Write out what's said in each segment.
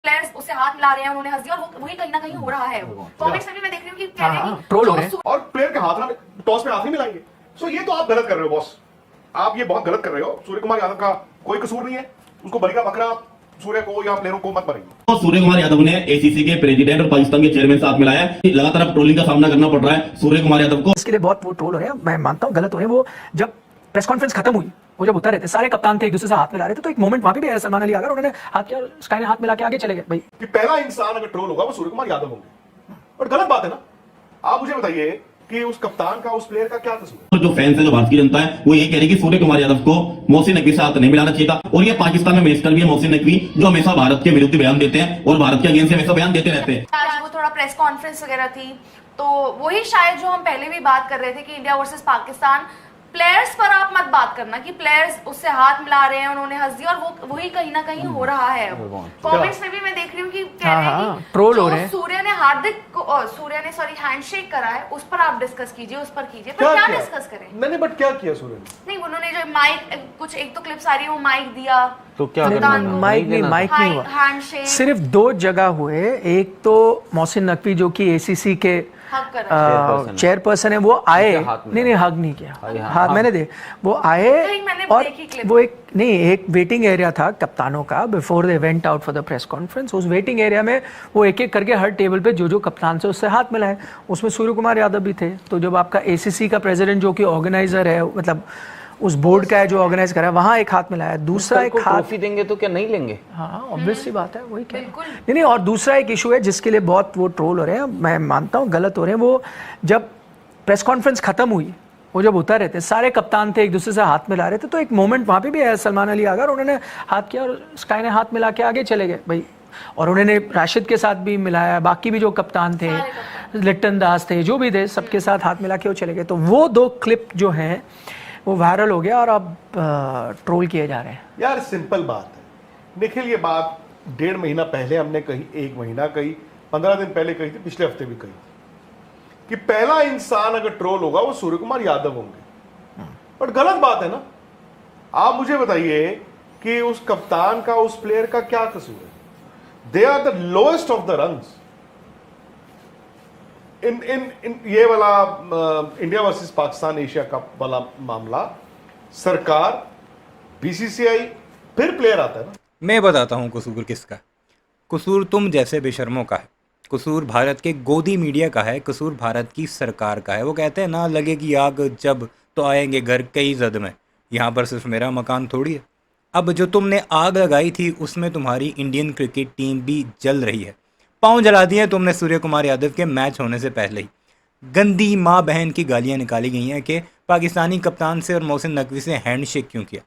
Players उससे हाथ मिला रहे हैं, उन्होंने हंस दिया, और वही कहीं ना कहीं हो रहा है। कमेंट्स में भी मैं देख रही हूँ कि कह रहे हैं कि ट्रोल हो जो रहे हैं। और प्लेयर के हाथ ना टॉस में हाथ नहीं मिलाएंगे। सो ये तो आप गलत कर रहे हो बॉस, आप ये बहुत गलत कर रहे हो। सूर्य कुमार यादव का कोई कसूर नहीं है, उसको बलि का बकरा सूर्य को या प्लेयरों को मत बनाइए। तो सूर्य कुमार यादव ने एसीसी के प्रेसिडेंट और पाकिस्तान के चेयरमैन साथ मिलाया है। लगातार अब ट्रोलिंग का सामना करना पड़ रहा है सूर्य कुमार यादव को। इसके लिए बहुत वो ट्रोल हो रहे हैं, मैं मानता हूँ गलत हो रहे हैं। वो जब प्रेस कॉन्फ्रेंस खत्म हुई, वो जब उतर रहे थे, सारे कप्तान थे एक दूसरे से हाथ मिला रहे थे, तो एक मोमेंट वहां पे भी है, सलमान अली आकर उन्होंने हाथ किया, स्काई ने हाथ मिला के आगे चले गए। भाई कि पहला इंसान अगर ट्रोल होगा वो सूर्य कुमार यादव होंगे, और गलत बात है ना। आप मुझे बताइए कि उस कप्तान का, उस प्लेयर का क्या कसूर है? तो जो फैंस है, जो भारत की जनता है, वो ये कह रही है कि सूर्य कुमार यादव को मोहसिन नकवी से हाथ नहीं मिलाना चाहिए था। और ये पाकिस्तान में मेस्टर भी है मोहसिन नकवी, जो हमेशा भारत के विरुद्ध बयान देते हैं और भारत के अगेंस्ट हमेशा बयान देते रहते हैं। आज वो थोड़ा प्रेस कॉन्फ्रेंस वगैरह थी, तो वही शायद जो हम पहले भी बात कर रहे थे कि इंडिया वर्सेस पाकिस्तान, प्लेयर्स पर आप मत बात करना कि प्लेयर्स उससे हाथ मिला रहे हैं, उन्होंने हंस दिया, और वही कहीं ना कहीं हो रहा है। कमेंट्स में भी मैं देख रही हूँ कि कह रहे हैं कि ट्रोल हो जो रहे हैं। सूर्य ने हैंडशेक करा है, उस पर आप डिस्कस कीजिए, उस पर कीजिए, पर क्या डिस्कस करें? नहीं, बट क्या किया सूर्य ने? नहीं, उन्होंने जो माइक, कुछ एक तो क्लिप्स आ रही है, वो माइक दिया, तो क्या कप्तान को माइक नहीं हुआ, हैंडशेक, सिर्फ 2 जगह हुए। एक तो मोहसिन नकवी जो कि एसीसी के हक करा, चेयरपर्सन है, वो आए, नहीं हग नहीं किया, हाँ मैंने देख, वो आए मैंने और देखी clip। वो एक वेटिंग एरिया था कप्तानों का before they went out for the press conference. उस वेटिंग एरिया में वो एक एक करके हर टेबल पे जो कप्तान से उससे हाथ मिलाए, उसमें सूर्य कुमार यादव भी थे। तो जब आपका एसीसी का प्रेसिडेंट जो कि ऑर्गेनाइजर है, मतलब उस बोर्ड का है जो ऑर्गेनाइज कर रहा है, वहां एक हाथ मिलाया, दूसरा एक हाथ ट्रॉफी देंगे तो क्या नहीं लेंगे? हाँ ऑब्वियस सी बात है, वही क्या नहीं। और दूसरा एक इशू है जिसके लिए बहुत वो ट्रोल हो रहे हैं, मैं मानता हूँ गलत हो रहे हैं। वो जब प्रेस कॉन्फ्रेंस खत्म हुई, वो जब उतर रहे थे, सारे कप्तान थे एक दूसरे से हाथ मिला रहे थे, तो एक मोमेंट वहां पे भी है, सलमान अली आकर उन्होंने हाथ किया और स्काई ने हाथ मिला के आगे चले गए। भाई और उन्होंने राशिद के साथ भी मिलाया, बाकी भी जो कप्तान थे, लिट्टन दास थे, जो भी थे, सबके साथ हाथ मिला के वो चले गए। तो वो 2 क्लिप जो हैं वो वायरल हो गया और अब ट्रोल किए जा रहे हैं। यार सिंपल बात है निखिल, ये बात 1.5 महीना पहले हमने कही, 1 महीना कही, 15 दिन पहले कही थी, पिछले हफ्ते भी कही थी कि पहला इंसान अगर ट्रोल होगा वो सूर्य कुमार यादव होंगे, बट गलत बात है ना। आप मुझे बताइए कि उस कप्तान का, उस प्लेयर का क्या कसूर है? They are the lowest of the runs in ये वाला India versus Pakistan Asia cup वाला मामला, सरकार, बीसीसीआई, फिर प्लेयर आता है ना। मैं बताता हूँ कसूर किसका। कसूर तुम जैसे बेशर्मों का है, कसूर भारत के गोदी मीडिया का है, कसूर भारत की सरकार का है। वो कहते हैं ना, लगेगी आग जब तो आएंगे घर कई जद में। यहाँ पर सिर्फ मेरा मकान थोड़ी है। अब जो तुमने आग लगाई थी उसमें तुम्हारी इंडियन क्रिकेट टीम भी जल रही है। पाँव जला दिए तुमने सूर्य कुमार यादव के मैच होने से पहले ही। गंदी माँ बहन की गालियाँ निकाली गई हैं कि पाकिस्तानी कप्तान से और मोहसिन नकवी से हैंडशेक क्यों किया।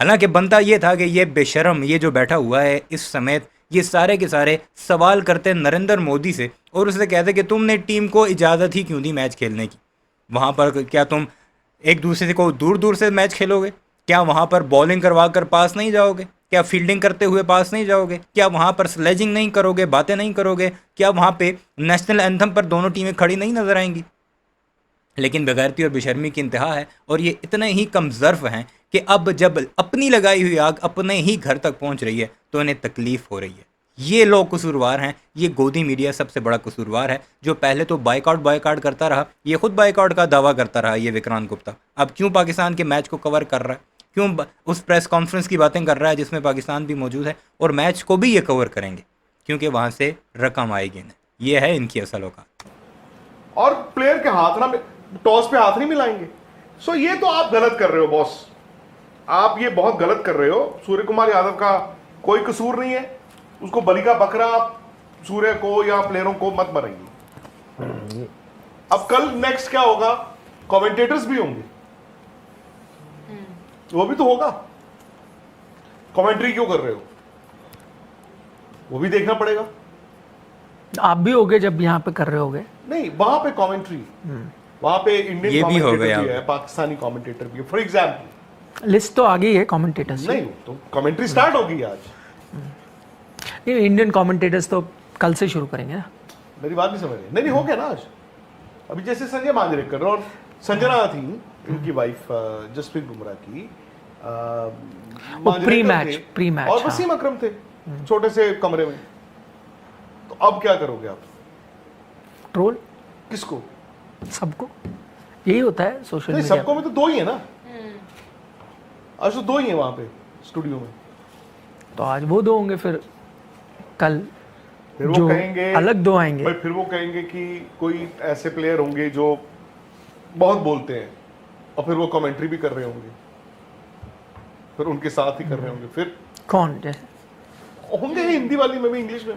हालांकि बनता ये था कि ये बेशरम, ये जो बैठा हुआ है इस समेत, ये सारे के सारे सवाल करते नरेंद्र मोदी से और उससे कहते कि तुमने टीम को इजाज़त ही क्यों दी मैच खेलने की। वहाँ पर क्या तुम एक दूसरे को दूर दूर से मैच खेलोगे? क्या वहाँ पर बॉलिंग करवा कर पास नहीं जाओगे? क्या फील्डिंग करते हुए पास नहीं जाओगे? क्या वहाँ पर स्लेजिंग नहीं करोगे, बातें नहीं करोगे? क्या वहाँ पे नेशनल एंथम पर दोनों टीमें खड़ी नहीं नजर आएंगी? लेकिन बेगैरती और बेशर्मी की इंतहा है, और ये इतने ही कमज़र्फ हैं कि अब जब अपनी लगाई हुई आग अपने ही घर तक पहुँच रही है तो इन्हें तकलीफ़ हो रही है। ये लोग कसूरवार हैं, ये गोदी मीडिया सबसे बड़ा कसूरवार है, जो पहले तो बाइकआउट करता रहा, ये खुद बाइकआउट का दावा करता रहा, ये विक्रांत गुप्ता। अब क्यों पाकिस्तान के मैच को कवर कर रहा है? क्यों उस प्रेस कॉन्फ्रेंस की बातें कर रहा है जिसमें पाकिस्तान भी मौजूद है, और मैच को भी ये कवर करेंगे क्योंकि वहाँ से रकम आएगी इन्हें। ये है इनकी असल औकात। और प्लेयर के हाथ ना टॉस पे हाथ नहीं मिलाएंगे। सो ये तो आप गलत कर रहे हो बॉस, आप ये बहुत गलत कर रहे हो। सूर्य कुमार यादव का कोई कसूर नहीं है, उसको बलि का बकरा सूर्य को या प्लेयरों को मत बनाइए। अब कल नेक्स्ट क्या होगा? कमेंटेटर्स भी होंगे, वो भी तो होगा। कमेंट्री क्यों कर रहे हो? वो भी देखना पड़ेगा। आप भी होगे जब यहाँ पे कर रहे होगे। नहीं, वहां पे कमेंट्री, वहां पे इंडियन ये भी हो कमेंटेटर गया। भी है, पाकिस्तानी कमेंटेटर भी है। फॉर एग्जाम्पल लिस्ट तो आ गई है कमेंटेटर्स की। नहीं, तो कमेंट्री स्टार्ट होगी आज। नहीं, इंडियन कमेंटेटर्स तो कल से शुरू करेंगे ना। मेरी बात नहीं समझ रहे? नहीं हो गया ना आज। अभी जैसे संजय मांजरेकर और संजना थी, इनकी वाइफ जसप्रीत बुमराह की, प्री मैच और हाँ। वसीम अकरम थे। छोटे से कमरे में। तो अब क्या करोगे आप? ट्रोल किसको? सबको, यही होता है सोशल नहीं, मीडिया। सबको में तो दो ही है ना, आज तो दो ही है वहां पे स्टूडियो में। तो आज वो दो होंगे, फिर कल फिर वो जो कहेंगे अलग दो आएंगे। भाई, फिर वो कहेंगे कि कोई ऐसे प्लेयर होंगे जो बहुत बोलते हैं और फिर वो कमेंट्री भी कर रहे होंगे, फिर उनके साथ ही कर रहे होंगे, फिर कौन जैसे होंगे ही हिंदी वाली में भी, इंग्लिश में,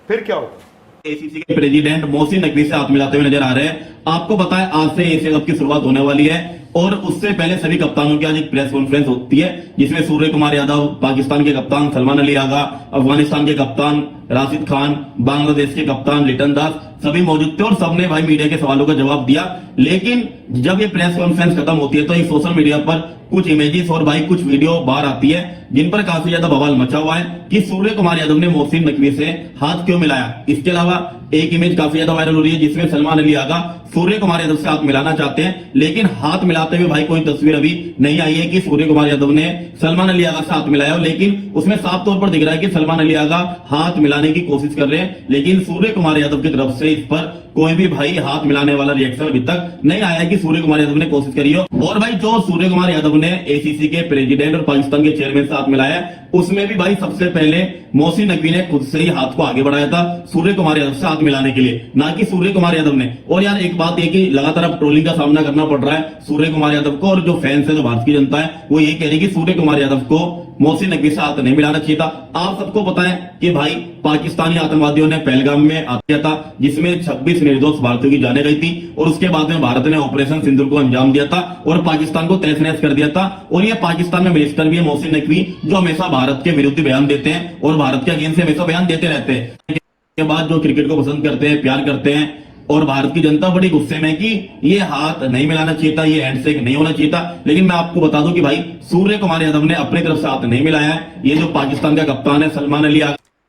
फिर क्या होगा? एसीसी के प्रेसिडेंट मोहसिन नकवी से हाथ मिलाते हुए नजर आ रहे हैं। आपको पता है आज से एशिया कप की शुरुआत होने वाली है और उससे पहले सभी कप्तानों की आज एक प्रेस कॉन्फ्रेंस होती है जिसमें सूर्य कुमार यादव, पाकिस्तान के कप्तान सलमान अली आगा, अफगानिस्तान के कप्तान राशिद खान, बांग्लादेश के कप्तान लिटन दास सभी मौजूद थे और सबने भाई मीडिया के सवालों का जवाब दिया। लेकिन जब ये प्रेस कॉन्फ्रेंस खत्म होती है तो एक सोशल मीडिया पर कुछ इमेजेस और भाई कुछ वीडियो बाहर आती है जिन पर काफी ज्यादा बवाल मचा हुआ है कि सूर्य कुमार यादव ने मोहसिन नकवी से हाथ क्यों मिलाया। इसके अलावा एक इमेज काफी ज्यादा वायरल हो रही है जिसमें सलमान अली आगा सूर्य कुमार यादव से हाथ मिलाना चाहते हैं, लेकिन हाथ मिलाते हुए भाई कोई तस्वीर अभी नहीं आई है कि सूर्य कुमार यादव ने सलमान अली आगा से हाथ मिलाया हो। लेकिन उसमें साफ तौर पर दिख रहा है कि सलमान अली आगा हाथ मिलाने की कोशिश कर रहे हैं, लेकिन सूर्य कुमार यादव की तरफ से इस पर कोई भी भाई हाथ मिलाने वाला रिएक्शन अभी तक नहीं आया है कि सूर्य कुमार यादव ने कोशिश करी हो। और भाई जो सूर्य कुमार यादव ने एसीसी के प्रेसिडेंट और पाकिस्तान के चेयरमैन से हाथ मिलाया है उसमें भी भाई सबसे पहले मोहसिन नकवी ने खुद से ही हाथ को आगे बढ़ाया था सूर्य कुमार यादव से हाथ मिलाने के लिए, ना कि सूर्य कुमार यादव ने। और यार एक बात ये कि लगातार अब ट्रोलिंग का सामना करना पड़ रहा है सूर्य कुमार यादव को, और जो फैंस है, जो भारत की जनता है, वो ये कह रही है कि सूर्य कुमार यादव को मोहसिन नकवी से हाथ नहीं मिलाना चाहिए था। आप सबको पता है कि भाई पाकिस्तानी आतंकवादियों ने पहलगाम में हाथ किया था जिसमें 26 निर्दोष भारतीयों की जानें गई थी और उसके बाद में भारत ने ऑपरेशन सिंदूर को अंजाम दिया था और पाकिस्तान को तहस नहस कर दिया था। और ये पाकिस्तान में मिनिस्टर भी है मोहसिन नकवी जो हमेशा भारत के विरुद्ध बयान देते हैं और भारत के अगेंस्ट से हमेशा बयान देते रहते हैं। के बाद जो क्रिकेट को पसंद करते हैं, प्यार करते हैं, और भारत की जनता बड़ी गुस्से में कि ये हाथ नहीं मिलाना चाहिए था, ये हैंडशेक नहीं होना चाहिए था। लेकिन मैं आपको बता दूं कि भाई सूर्य कुमार यादव ने अपनी तरफ से हाथ नहीं मिलाया है। ये जो पाकिस्तान का कप्तान है सलमान अली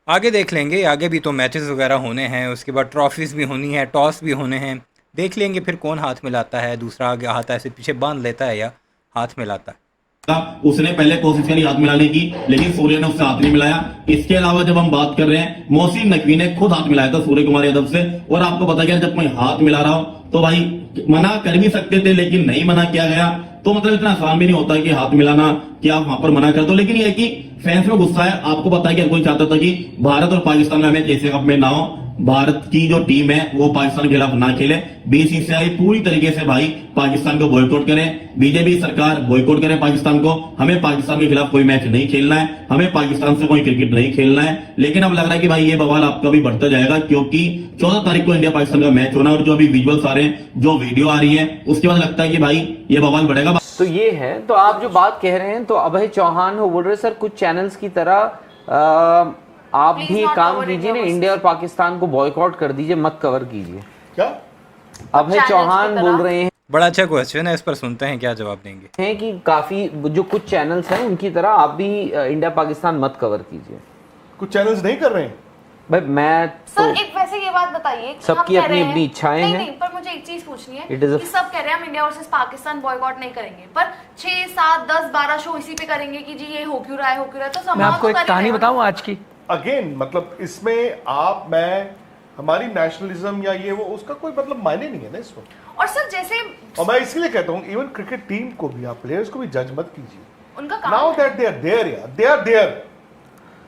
आगे देख लेंगे, आगे भी तो मैचेस वगैरह होने हैं, उसके बाद ट्रॉफीज भी होनी है, टॉस भी होने हैं, देख लेंगे फिर कौन हाथ मिलाता है, दूसरा आगे हाथ ऐसे पीछे बांध लेता है या हाथ मिलाता है। उसने पहले कोशिश करी हाथ मिलाने की लेकिन सूर्य ने उससे हाथ नहीं मिलाया। इसके अलावा जब हम बात कर रहे हैं मोहसिन नकवी ने खुद हाथ मिलाया था सूर्य कुमार यादव से, और आपको पता क्या जब कोई हाथ मिला रहा हो तो भाई मना कर भी सकते थे लेकिन नहीं मना किया गया। तो मतलब इतना आसान भी नहीं होता कि हाथ मिलाना कि आप वहां पर मना कर दो। लेकिन यह कि फैंस में गुस्सा है। आपको पता है कि हर कोई चाहता था कि भारत और पाकिस्तान का मैच एशिया कप में ना हो, भारत की जो टीम है वो पाकिस्तान के खिलाफ ना खेले। बीसीसीआई पूरी तरीके से भाई पाकिस्तान को बॉयकॉट करे, बीजेपी सरकार बॉयकॉट करे पाकिस्तान को। हमें पाकिस्तान के खिलाफ कोई मैच नहीं खेलना है, हमें पाकिस्तान से कोई क्रिकेट नहीं खेलना है। लेकिन अब लग रहा है कि भाई ये बवाल आपका भी बढ़ता जाएगा क्योंकि 14 तारीख को इंडिया पाकिस्तान का मैच होना है और जो अभी विजुअल्स आ रहे हैं, जो वीडियो आ रही है, उसके बाद लगता है कि भाई ये बवाल बढ़ेगा। तो ये है, तो आप जो बात कह रहे हैं तो अभय चौहान हो बोल रहे सर कुछ चैनल्स की तरह आप Please भी not काम cover कीजिए ना, India इंडिया और पाकिस्तान को बॉयकॉट कर दीजिए, मत कवर कीजिए। क्या अभय Channels चौहान की तरह। बोल रहे बड़ा अच्छा क्वेश्चन है, इस पर सुनते हैं क्या जवाब देंगे। हैं कि काफी जो कुछ चैनल्स हैं उनकी तरह आप भी इंडिया पाकिस्तान मत कवर कीजिए। कुछ चैनल्स नहीं कर रहे हैं? भाई मैं तो सर एक वैसे ये बात बताइए कि सबकी हम कह रहे अपनी- अपनी हैं- इच्छाएं नहीं, हैं। नहीं, पर मुझे एक चीज पूछनी है It is a- कि सब कह रहे हैं हम इंडिया वर्सेस पाकिस्तान बॉयकॉट नहीं करेंगे, पर 6, 7, 10, 12 शो इसी पे करेंगे कि जी ये हो क्यों रहा है, हो क्यों रहा है, तो मैं संभव आपको तो एक कर ही कहानी रहे हो ना। बताऊं आज की। अगेन मतलब इसमें आप मैं हमारी नेशनलिज्म या ये वो उसका कोई मतलब मायने नहीं है ना इसमें। और सर जैसे और मैं इसलिए कहता हूँ इवन क्रिकेट टीम को भी, आप प्लेयर्स को भी जज मत कीजिए। उनका काम नाउ है। दैट दे आर देयर, यार दे आर देयर।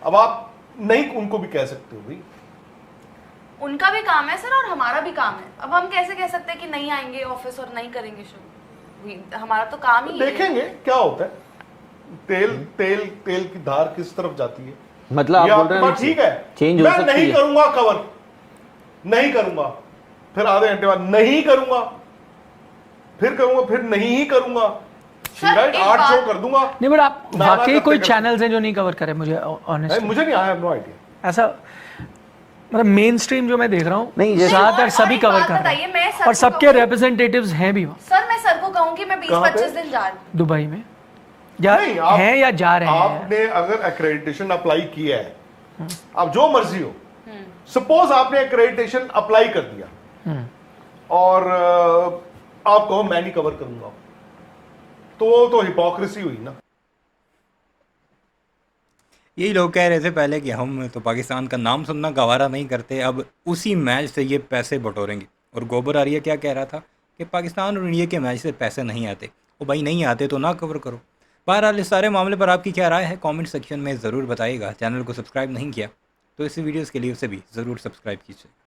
अब आप नहीं उनको भी कह सकते हो भाई। उनका भी काम है सर और हमारा भी काम है। अब हम कैसे कह सकते हैं कि नहीं आएंगे ऑफिस और नहीं करेंगे शो, हमारा तो काम ही है। देखेंगे क्या होता है, तेल तेल तेल की धार किस तरफ जाती है। मतलब आप ये बोल आपकी रहे बात हैं ठीक है, चेंज हो मैं सकती नहीं है। करूंगा कवर, नहीं करूंगा, फिर आधे घंटे बाद नहीं करूंगा, फिर करूंगा, फिर नहीं ही करूंगा, सर, राइट, एक 8 शो बात- कर दूंगा। नहीं बट आप ना, वाकई ना, कोई करते- चैनल्स हैं जो नहीं कवर करे, मुझे ऑनेस्ट मुझे नहीं, आई हैव नो आइडिया। ऐसा मतलब मेन स्ट्रीम जो मैं देख रहा हूँ नहीं, जैसे- ज्यादातर और सभी एक कवर बात कर रहे बताइए, मैं हैं सर और को सबके कहूँ- रिप्रेजेंटेटिव्स हैं भी वहाँ सर मैं सर को कहूँ कि मैं कहाँ पे? 20-25 दिन जा रही हूँ। दुबई में, या नहीं, आप- हैं या जा रहे हैं। आपने अगर एक्रेडिटेशन अप्लाई किया है, आप जो मर्जी हो, सपोज आपने एक्रेडिटेशन अप्लाई कर दिया और आप कहो मैं नहीं कवर करूंगा, तो वो तो हिपोक्रेसी हुई ना। यही लोग कह रहे थे पहले कि हम तो पाकिस्तान का नाम सुनना गवारा नहीं करते, अब उसी मैच से ये पैसे बटोरेंगे। और गोबर आर्या क्या कह रहा था कि पाकिस्तान और इंडिया के मैच से पैसे नहीं आते। वो भाई नहीं आते तो ना कवर करो। बहरहाल इस सारे मामले पर आपकी क्या राय है कमेंट सेक्शन में ज़रूर बताइएगा। चैनल को सब्सक्राइब नहीं किया तो इस वीडियोज़ के लिए उसे भी ज़रूर सब्सक्राइब कीजिए।